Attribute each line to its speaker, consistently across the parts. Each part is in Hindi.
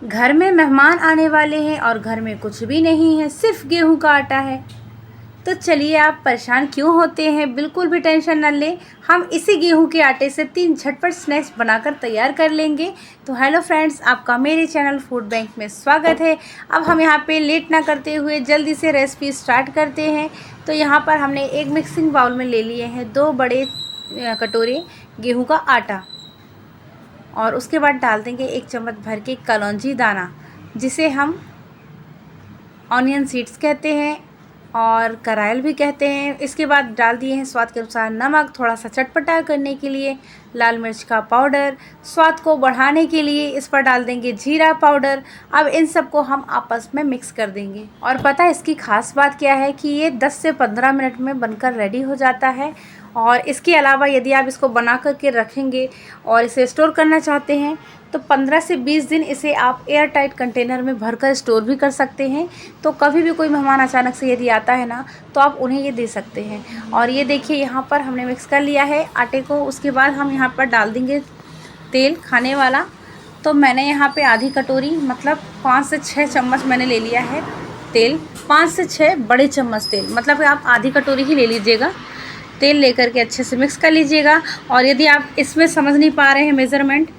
Speaker 1: घर में मेहमान आने वाले हैं और घर में कुछ भी नहीं है, सिर्फ गेहूं का आटा है। तो चलिए, आप परेशान क्यों होते हैं, बिल्कुल भी टेंशन न लें। हम इसी गेहूं के आटे से 3 झटपट स्नैक्स बनाकर तैयार कर लेंगे। तो हेलो फ्रेंड्स, आपका मेरे चैनल फूड बैंक में स्वागत है। अब हम यहाँ पे लेट ना करते हुए जल्दी से रेसिपी स्टार्ट करते हैं। तो यहाँ पर हमने एक मिक्सिंग बाउल में ले लिए हैं 2 बड़े कटोरे गेहूँ का आटा, और उसके बाद डाल देंगे 1 चम्मच भर के कलौंजी दाना, जिसे हम ऑनियन सीड्स कहते हैं और करायल भी कहते हैं। इसके बाद डाल दिए हैं स्वाद के अनुसार नमक, थोड़ा सा चटपटा करने के लिए लाल मिर्च का पाउडर, स्वाद को बढ़ाने के लिए इस पर डाल देंगे जीरा पाउडर। अब इन सबको हम आपस में मिक्स कर देंगे। और पता है इसकी ख़ास बात क्या है कि ये 10 से 15 मिनट में बनकर रेडी हो जाता है। और इसके अलावा यदि आप इसको बना करके रखेंगे और इसे स्टोर करना चाहते हैं तो 15 से 20 दिन इसे आप एयर टाइट कंटेनर में भरकर स्टोर भी कर सकते हैं। तो कभी भी कोई मेहमान अचानक से यदि आता है ना, तो आप उन्हें ये दे सकते हैं। और ये देखिए, यहाँ पर हमने मिक्स कर लिया है आटे को। उसके बाद हम यहाँ पर डाल देंगे तेल खाने वाला। तो मैंने यहाँ पे आधी कटोरी मतलब 5 से 6 चम्मच मैंने ले लिया है तेल। 5 से 6 बड़े चम्मच तेल, मतलब आप आधी कटोरी ही ले लीजिएगा। तेल लेकर के अच्छे से मिक्स कर लीजिएगा। और यदि आप इसमें समझ नहीं पा रहे हैं मेज़रमेंट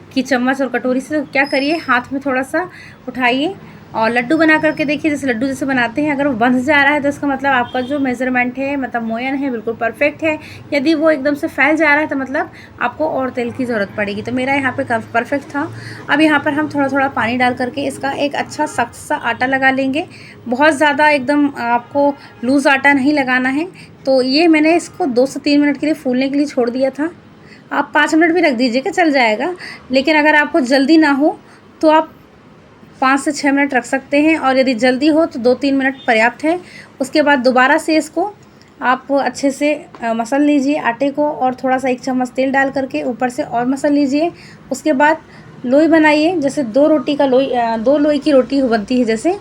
Speaker 1: कि चम्मच और कटोरी से, तो क्या करिए, हाथ में थोड़ा सा उठाइए और लड्डू बना करके देखिए। जैसे लड्डू जैसे बनाते हैं, अगर वो बंध जा रहा है तो इसका मतलब आपका जो मेज़रमेंट है, मतलब मोयन है, बिल्कुल परफेक्ट है। यदि वो एकदम से फैल जा रहा है तो मतलब आपको और तेल की ज़रूरत पड़ेगी। तो मेरा यहाँ पे परफेक्ट था। अब यहाँ पर हम थोड़ा थोड़ा पानी डाल करके इसका एक अच्छा सख्त सा आटा लगा लेंगे। बहुत ज़्यादा एकदम आपको लूज़ आटा नहीं लगाना है। तो ये मैंने इसको 2 से 3 मिनट के लिए फूलने के लिए छोड़ दिया था। आप 5 मिनट भी रख दीजिएगा, चल जाएगा। लेकिन अगर आपको जल्दी ना हो तो आप 5 से 6 मिनट रख सकते हैं, और यदि जल्दी हो तो 2-3 मिनट पर्याप्त है। उसके बाद दोबारा से इसको आप अच्छे से मसल लीजिए आटे को, और थोड़ा सा 1 चम्मच तेल डाल करके ऊपर से और मसल लीजिए। उसके बाद लोई बनाइए। जैसे 2 रोटी का लोई, 2 लोई की रोटी बनती है जैसे,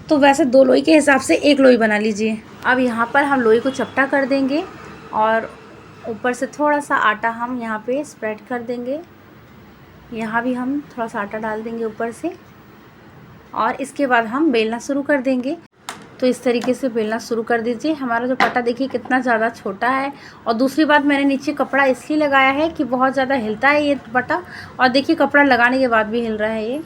Speaker 1: तो वैसे 2 लोई के हिसाब से 1 लोई बना लीजिए। अब यहाँ पर हम लोई को चपटा कर देंगे और ऊपर से थोड़ा सा आटा हम यहाँ पे स्प्रेड कर देंगे। यहाँ भी हम थोड़ा सा आटा डाल देंगे ऊपर से, और इसके बाद हम बेलना शुरू कर देंगे। तो इस तरीके से बेलना शुरू कर दीजिए। हमारा जो पटा देखिए कितना ज़्यादा छोटा है। और दूसरी बात, मैंने नीचे कपड़ा इसलिए लगाया है कि बहुत ज़्यादा हिलता है ये पटा, और देखिए कपड़ा लगाने के बाद भी हिल रहा है ये।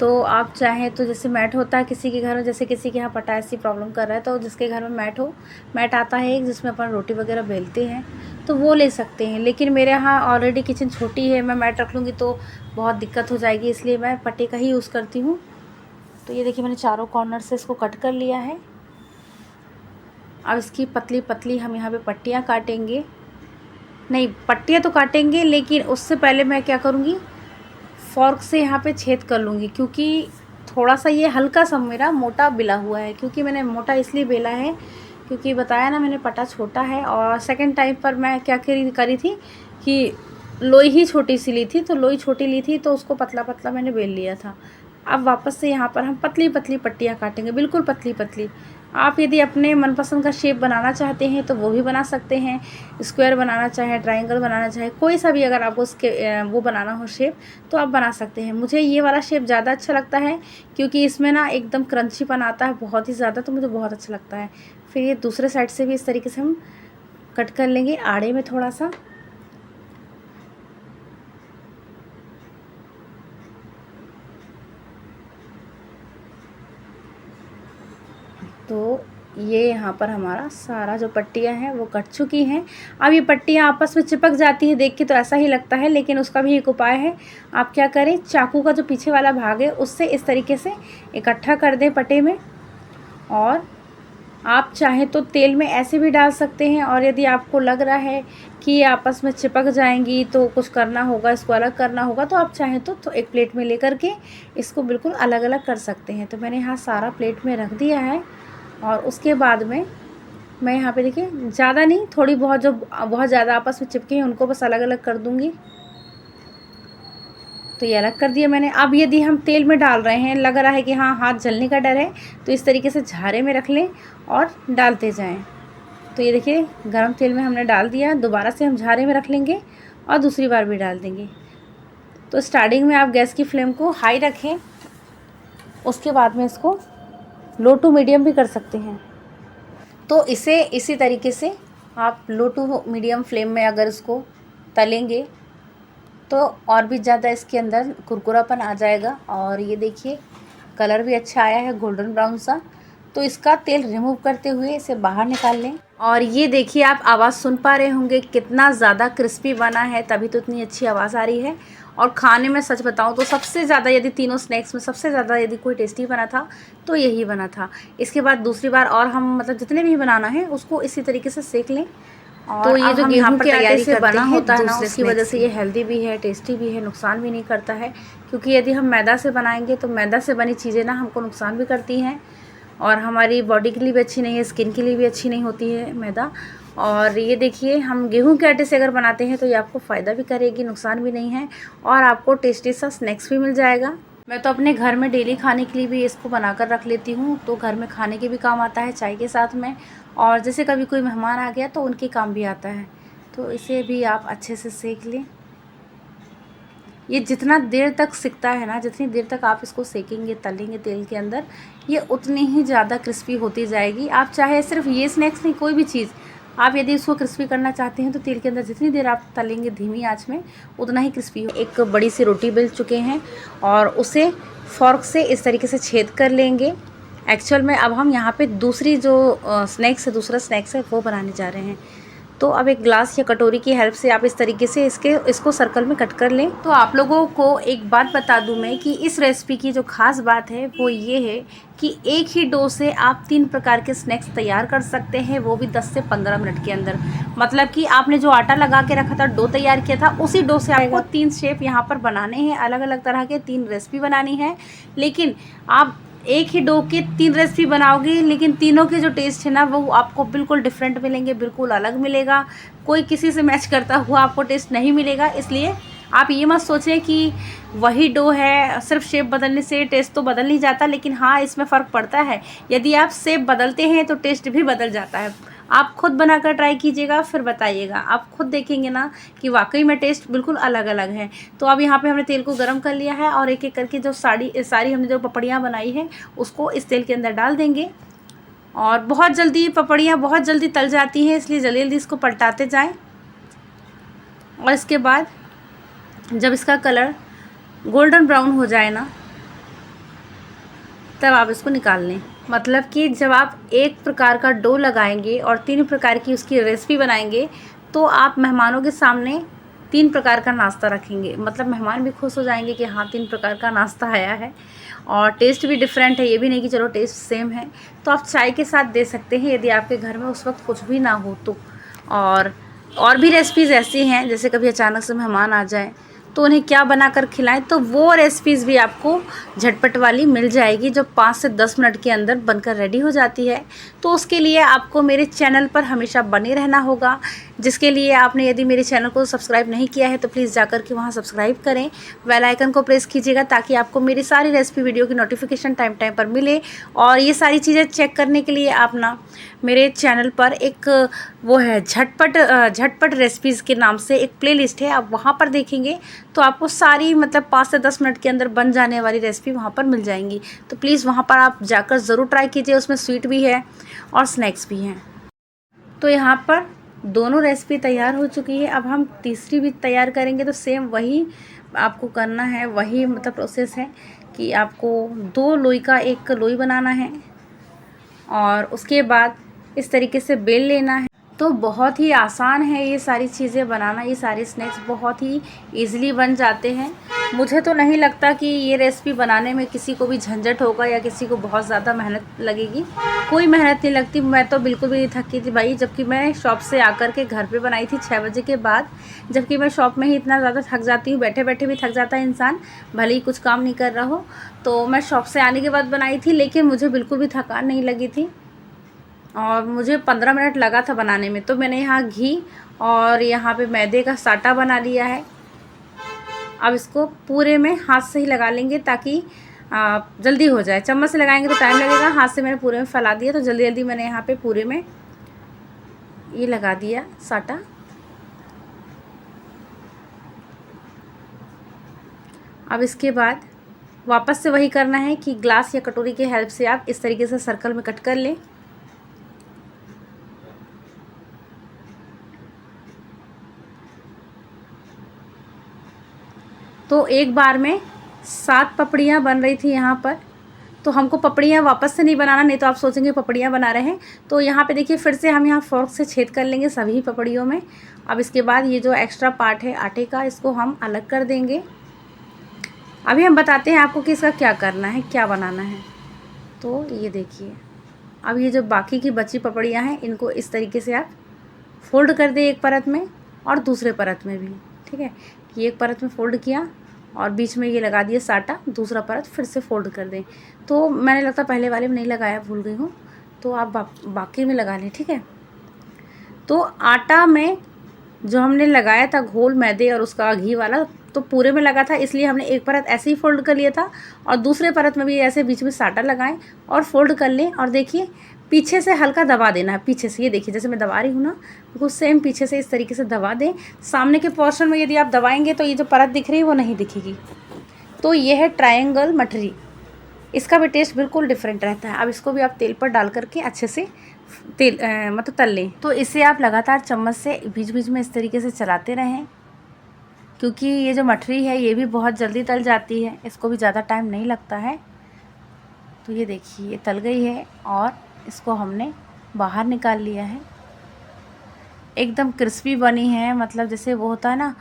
Speaker 1: तो आप चाहें तो, जैसे मैट होता है किसी के घर में, जैसे किसी के यहाँ पटा ऐसी प्रॉब्लम कर रहा है, तो जिसके घर में मैट हो, मैट आता है एक जिसमें अपन रोटी वगैरह बेलते हैं, तो वो ले सकते हैं। लेकिन मेरे यहाँ ऑलरेडी किचन छोटी है, मैं मैट रख लूँगी तो बहुत दिक्कत हो जाएगी, इसलिए मैं पट्टे का ही यूज़ करती हूँ। तो ये देखिए, मैंने चारों कॉर्नर से इसको कट कर लिया है। अब इसकी पतली पतली हम यहाँ पर पट्टियाँ काटेंगे। नहीं, पट्टियाँ तो काटेंगे, लेकिन उससे पहले मैं क्या करूँगी, फॉर्क से यहाँ पे छेद कर लूँगी, क्योंकि थोड़ा सा ये हल्का सा मेरा मोटा बेला हुआ है। क्योंकि मैंने मोटा इसलिए बेला है क्योंकि बताया ना, मैंने पटा छोटा है। और सेकंड टाइम पर मैं क्या करी थी कि लोई ही छोटी सी ली थी, तो लोई छोटी ली थी तो उसको पतला पतला मैंने बेल लिया था। अब वापस से यहाँ पर हम पतली पतली पट्टियाँ काटेंगे, बिल्कुल पतली पतली। आप यदि अपने मनपसंद का शेप बनाना चाहते हैं तो वो भी बना सकते हैं। स्क्वायर बनाना चाहे, ट्रायंगल बनाना चाहे, कोई सा भी अगर आपको उसके वो बनाना हो शेप, तो आप बना सकते हैं। मुझे ये वाला शेप ज़्यादा अच्छा लगता है क्योंकि इसमें ना एकदम क्रंचीपन आता है बहुत ही ज़्यादा, तो मुझे बहुत अच्छा लगता है। फिर ये दूसरे साइड से भी इस तरीके से हम कट कर लेंगे आड़े में थोड़ा सा। तो ये यहाँ पर हमारा सारा जो पट्टियाँ हैं वो कट चुकी हैं। अब ये पट्टियाँ आपस में चिपक जाती है, देख के तो ऐसा ही लगता है, लेकिन उसका भी एक उपाय है। आप क्या करें, चाकू का जो पीछे वाला भाग है उससे इस तरीके से इकट्ठा कर दें पट्टे में। और आप चाहें तो तेल में ऐसे भी डाल सकते हैं, और यदि आपको लग रहा है कि ये आपस में चिपक जाएंगी तो कुछ करना होगा, इसको अलग करना होगा, तो आप चाहें तो एक प्लेट में लेकर के इसको बिल्कुल अलग अलग कर सकते हैं। तो मैंने यहाँ सारा प्लेट में रख दिया है। और उसके बाद में मैं यहाँ पे देखिए, ज़्यादा नहीं, थोड़ी बहुत, जो बहुत ज़्यादा आपस में चिपके हैं उनको बस अलग अलग कर दूँगी। तो ये अलग कर दिया मैंने। अब यदि हम तेल में डाल रहे हैं, लग रहा है कि हाँ हाथ जलने का डर है, तो इस तरीके से झारे में रख लें और डालते जाएं। तो ये देखिए, गरम तेल में हमने डाल दिया, दोबारा से हम झारे में रख लेंगे और दूसरी बार भी डाल देंगे। तो स्टार्टिंग में आप गैस की फ्लेम को हाई रखें, उसके बाद में इसको लो टू मीडियम भी कर सकते हैं। तो इसे इसी तरीके से आप लो टू मीडियम फ्लेम में अगर इसको तलेंगे तो और भी ज़्यादा इसके अंदर कुरकुरापन आ जाएगा। और ये देखिए कलर भी अच्छा आया है गोल्डन ब्राउन सा। तो इसका तेल रिमूव करते हुए इसे बाहर निकाल लें। और ये देखिए आप आवाज़ सुन पा रहे होंगे कितना ज़्यादा क्रिस्पी बना है, तभी तो इतनी अच्छी आवाज़ आ रही है। और खाने में सच बताऊं तो सबसे ज़्यादा, यदि तीनों स्नैक्स में सबसे ज़्यादा यदि कोई टेस्टी बना था तो यही बना था। इसके बाद दूसरी बार और हम मतलब जितने भी बनाना है उसको इसी तरीके से सेक लें। और तो ये जो गेहूं के आटे से बना होता है ना, उसकी वजह से ये हेल्दी भी है, टेस्टी भी है, नुकसान भी नहीं करता है। क्योंकि यदि हम मैदा से बनाएंगे तो मैदा से बनी चीज़ें ना हमको नुकसान भी करती हैं और हमारी बॉडी के लिए भी अच्छी नहीं है, स्किन के लिए भी अच्छी नहीं होती है मैदा। और ये देखिए हम गेहूं के आटे से अगर बनाते हैं तो ये आपको फ़ायदा भी करेगी, नुकसान भी नहीं है और आपको टेस्टी सा स्नैक्स भी मिल जाएगा। मैं तो अपने घर में डेली खाने के लिए भी इसको बनाकर रख लेती हूँ, तो घर में खाने के भी काम आता है चाय के साथ में। और जैसे कभी कोई मेहमान आ गया तो उनके काम भी आता है। तो इसे भी आप अच्छे से सेक लें। ये जितना देर तक सिकता है ना, जितनी देर तक आप इसको सेकेंगे, तलेंगे तेल के अंदर, ये उतनी ही ज़्यादा क्रिस्पी होती जाएगी। आप चाहे सिर्फ ये स्नैक्स नहीं, कोई भी चीज़ आप यदि इसको क्रिस्पी करना चाहते हैं तो तेल के अंदर जितनी देर आप तलेंगे धीमी आंच में उतना ही क्रिस्पी हो। एक बड़ी सी रोटी बेल चुके हैं और उसे फॉर्क से इस तरीके से छेद कर लेंगे। एक्चुअल में अब हम यहाँ पे दूसरी जो दूसरा स्नैक्स है वो बनाने जा रहे हैं। तो अब एक ग्लास या कटोरी की हेल्प से आप इस तरीके से इसको सर्कल में कट कर लें। तो आप लोगों को एक बात बता दूं मैं कि इस रेसिपी की जो ख़ास बात है वो ये है कि एक ही डो से आप 3 प्रकार के स्नैक्स तैयार कर सकते हैं, वो भी 10 से 15 मिनट के अंदर। मतलब कि आपने जो आटा लगा के रखा था, डो तैयार किया था, उसी डो से आपको 3 शेप यहाँ पर बनाने हैं, अलग अलग तरह के 3 रेसिपी बनानी है। लेकिन आप एक ही डो के 3 रेसिपी बनाओगे, लेकिन तीनों के जो टेस्ट है ना वो आपको बिल्कुल डिफरेंट मिलेंगे, बिल्कुल अलग मिलेगा। कोई किसी से मैच करता हुआ आपको टेस्ट नहीं मिलेगा। इसलिए आप ये मत सोचें कि वही डो है, सिर्फ शेप बदलने से टेस्ट तो बदल नहीं जाता, लेकिन हाँ इसमें फ़र्क पड़ता है। यदि आप शेप बदलते हैं तो टेस्ट भी बदल जाता है। आप खुद बनाकर ट्राई कीजिएगा, फिर बताइएगा। आप खुद देखेंगे ना कि वाकई में टेस्ट बिल्कुल अलग अलग है। तो अब यहाँ पे हमने तेल को गर्म कर लिया है और एक एक करके जो सारी हमने जो पपड़ियाँ बनाई है उसको इस तेल के अंदर डाल देंगे। और बहुत जल्दी पपड़ियाँ बहुत जल्दी तल जाती हैं, इसलिए जल्दी जल्दी इसको पलटाते जाएँ। और इसके बाद जब इसका कलर गोल्डन ब्राउन हो जाए ना, तब आप इसको निकाल लें। मतलब कि जब आप एक प्रकार का डो लगाएंगे और 3 प्रकार की उसकी रेसिपी बनाएंगे तो आप मेहमानों के सामने 3 प्रकार का नाश्ता रखेंगे। मतलब मेहमान भी खुश हो जाएंगे कि हाँ 3 प्रकार का नाश्ता आया है और टेस्ट भी डिफरेंट है। ये भी नहीं कि चलो टेस्ट सेम है। तो आप चाय के साथ दे सकते हैं यदि आपके घर में उस वक्त कुछ भी ना हो तो। और भी रेसिपीज़ ऐसी हैं, जैसे कभी अचानक से मेहमान आ जाए तो उन्हें क्या बनाकर खिलाएं, तो वो रेसिपीज़ भी आपको झटपट वाली मिल जाएगी जो 5 से 10 मिनट के अंदर बनकर रेडी हो जाती है। तो उसके लिए आपको मेरे चैनल पर हमेशा बने रहना होगा, जिसके लिए आपने यदि मेरे चैनल को सब्सक्राइब नहीं किया है तो प्लीज़ जाकर के वहाँ सब्सक्राइब करें, बेल आइकन को प्रेस कीजिएगा ताकि आपको मेरी सारी रेसिपी वीडियो की नोटिफिकेशन टाइम टाइम पर मिले। और ये सारी चीज़ें चेक करने के लिए आप ना मेरे चैनल पर एक वो है झटपट रेसिपीज़ के नाम से एक प्लेलिस्ट है, आप वहाँ पर देखेंगे तो आपको सारी मतलब 5 से 10 मिनट के अंदर बन जाने वाली रेसिपी वहाँ पर मिल जाएंगी। तो प्लीज़ वहाँ पर आप जाकर ज़रूर ट्राई कीजिए, उसमें स्वीट भी है और स्नैक्स भी हैं। तो यहाँ पर दोनों रेसिपी तैयार हो चुकी है। अब हम तीसरी भी तैयार करेंगे। तो सेम वही आपको करना है, वही मतलब प्रोसेस है कि आपको 2 लोई का एक लोई बनाना है और उसके बाद इस तरीके से बेल लेना है। तो बहुत ही आसान है ये सारी चीज़ें बनाना, ये सारे स्नैक्स बहुत ही ईज़िली बन जाते हैं। मुझे तो नहीं लगता कि ये रेसिपी बनाने में किसी को भी झंझट होगा या किसी को बहुत ज़्यादा मेहनत लगेगी। कोई मेहनत नहीं लगती। मैं तो बिल्कुल भी नहीं थकी थी भाई, जबकि मैं शॉप से आकर के घर पे बनाई थी 6 बजे के बाद। जबकि मैं शॉप में ही इतना ज़्यादा थक जाती हूँ, बैठे बैठे भी थक जाता है इंसान, भले ही कुछ काम नहीं कर रहा हो। तो मैं शॉप से आने के बाद बनाई थी, लेकिन मुझे बिल्कुल भी थकान नहीं लगी थी और मुझे 15 मिनट लगा था बनाने में। तो मैंने यहाँ घी और यहाँ पे मैदे का साटा बना लिया है। अब इसको पूरे में हाथ से ही लगा लेंगे ताकि जल्दी हो जाए। चम्मच से लगाएंगे तो टाइम लगेगा, हाथ से मैंने पूरे में फैला दिया तो जल्दी जल्दी मैंने यहाँ पे पूरे में ये लगा दिया साटा। अब इसके बाद वापस से वही करना है कि ग्लास या कटोरी की हेल्प से आप इस तरीके से सर्कल में कट कर लें। तो एक बार में 7 पपड़ियाँ बन रही थी यहाँ पर। तो हमको पपड़ियाँ वापस से नहीं बनाना, नहीं तो आप सोचेंगे पपड़ियाँ बना रहे हैं। तो यहाँ पे देखिए फिर से हम यहाँ फोर्क से छेद कर लेंगे सभी पपड़ियों में। अब इसके बाद ये जो एक्स्ट्रा पार्ट है आटे का, इसको हम अलग कर देंगे। अभी हम बताते हैं आपको कि इसका क्या करना है, क्या बनाना है। तो ये देखिए, अब ये जो बाकी की बची पपड़ियाँ हैं इनको इस तरीके से आप फोल्ड कर दें एक परत में और दूसरे परत में भी। ठीक है, ये एक परत में फ़ोल्ड किया और बीच में ये लगा दिया साटा, दूसरा परत फिर से फ़ोल्ड कर दें। तो मैंने लगता पहले वाले में नहीं लगाया, भूल गई हूँ, तो आप बाकी में लगा लें। ठीक है, तो आटा में जो हमने लगाया था घोल मैदे और उसका घी वाला, तो पूरे में लगा था, इसलिए हमने एक परत ऐसे ही फ़ोल्ड कर लिया था और दूसरे परत में भी ऐसे बीच में साटा लगाएं और फ़ोल्ड कर लें। और देखिए पीछे से हल्का दबा देना है, पीछे से, ये देखिए जैसे मैं दबा रही हूँ ना, बिल्कुल सेम पीछे से इस तरीके से दबा दें। सामने के पोर्शन में यदि आप दबाएंगे तो ये जो परत दिख रही है वो नहीं दिखेगी। तो ये है ट्रायंगल मठरी, इसका भी टेस्ट बिल्कुल डिफरेंट रहता है। अब इसको भी आप तेल पर डाल करके अच्छे से मतलब तल लें। तो इसे आप लगातार चम्मच से बीच बीच में इस तरीके से चलाते रहें, क्योंकि ये जो मठरी है ये भी बहुत जल्दी तल जाती है, इसको भी ज़्यादा टाइम नहीं लगता है। तो ये देखिए ये तल गई है और इसको हमने बाहर निकाल लिया है। एकदम क्रिस्पी बनी है, मतलब जैसे वो होता है ना,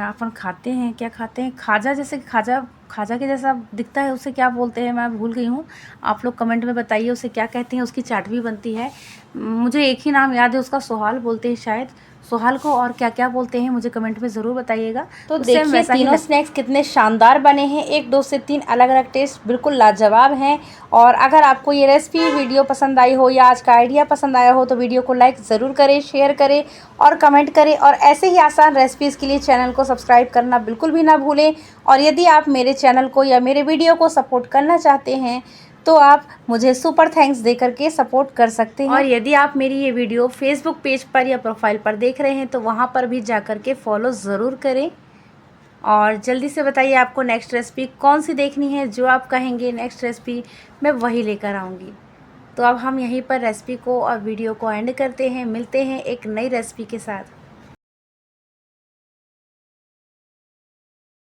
Speaker 1: अपन खाते हैं, क्या खाते हैं, खाजा, जैसे खाजा के जैसा दिखता है, उसे क्या बोलते हैं मैं भूल गई हूँ। आप लोग कमेंट में बताइए उसे क्या कहते हैं। उसकी चाट भी बनती है, मुझे एक ही नाम याद है उसका, सोहाल बोलते हैं शायद, सोहाल को और क्या क्या बोलते हैं मुझे कमेंट में ज़रूर बताइएगा। तो देखिए तीनों स्नैक्स कितने शानदार बने हैं, 1 2 से 3 अलग अलग टेस्ट बिल्कुल लाजवाब हैं। और अगर आपको ये रेसिपी वीडियो पसंद आई हो या आज का आइडिया पसंद आया हो तो वीडियो को लाइक ज़रूर करें, शेयर करें और कमेंट करें। और ऐसे ही आसान रेसिपीज़ के लिए चैनल को सब्सक्राइब करना बिल्कुल भी ना भूलें। और यदि आप मेरे चैनल को या मेरे वीडियो को सपोर्ट करना चाहते हैं तो आप मुझे सुपर थैंक्स दे करके सपोर्ट कर सकते हैं। और यदि आप मेरी ये वीडियो फेसबुक पेज पर या प्रोफाइल पर देख रहे हैं तो वहाँ पर भी जा कर के फॉलो ज़रूर करें। और जल्दी से बताइए आपको नेक्स्ट रेसिपी कौन सी देखनी है, जो आप कहेंगे नेक्स्ट रेसिपी मैं वही लेकर आऊँगी। तो अब हम यहीं पर रेसिपी को और वीडियो को एंड करते हैं, मिलते हैं एक नई रेसिपी के साथ।